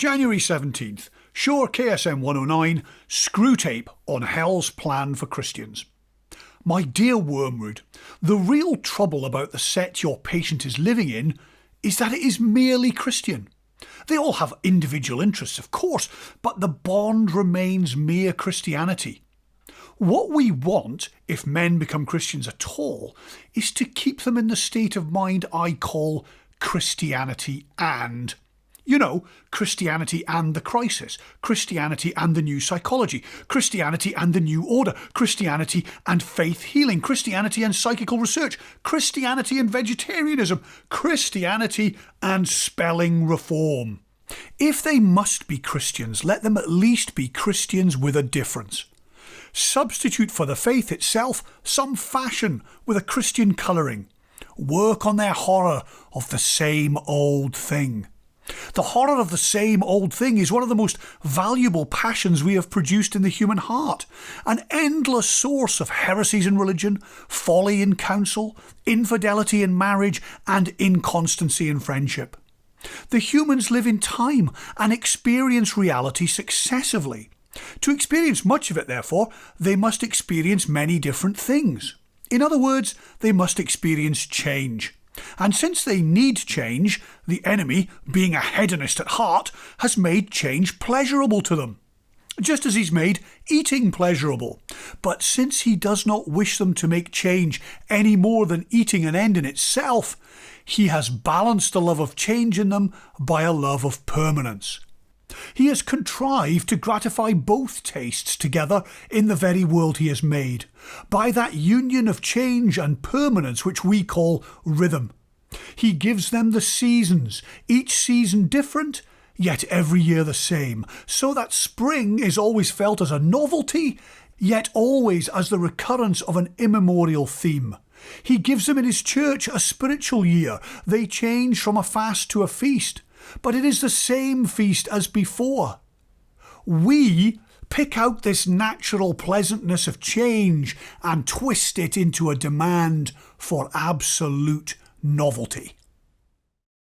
January 17th, Shure KSM109, screw tape on hell's plan for Christians. My dear Wormwood, the real trouble about the set your patient is living in is that it is merely Christian. They all have individual interests, of course, but the bond remains mere Christianity. What we want, if men become Christians at all, is to keep them in the state of mind I call Christianity and. You know, Christianity and the crisis, Christianity and the new psychology, Christianity and the new order, Christianity and faith healing, Christianity and psychical research, Christianity and vegetarianism, Christianity and spelling reform. If they must be Christians, let them at least be Christians with a difference. Substitute for the faith itself some fashion with a Christian colouring. Work on their horror of the same old thing. The horror of the same old thing is one of the most valuable passions we have produced in the human heart, an endless source of heresies in religion, folly in counsel, infidelity in marriage, and inconstancy in friendship. The humans live in time and experience reality successively. To experience much of it, therefore, they must experience many different things. In other words, they must experience change. And since they need change, the enemy, being a hedonist at heart, has made change pleasurable to them, just as he's made eating pleasurable. But since he does not wish them to make change any more than eating an end in itself, he has balanced the love of change in them by a love of permanence. He has contrived to gratify both tastes together in the very world he has made, by that union of change and permanence which we call rhythm. He gives them the seasons, each season different, yet every year the same, so that spring is always felt as a novelty, yet always as the recurrence of an immemorial theme. He gives them in his church a spiritual year. They change from a fast to a feast, but it is the same feast as before. We pick out this natural pleasantness of change and twist it into a demand for absolute novelty.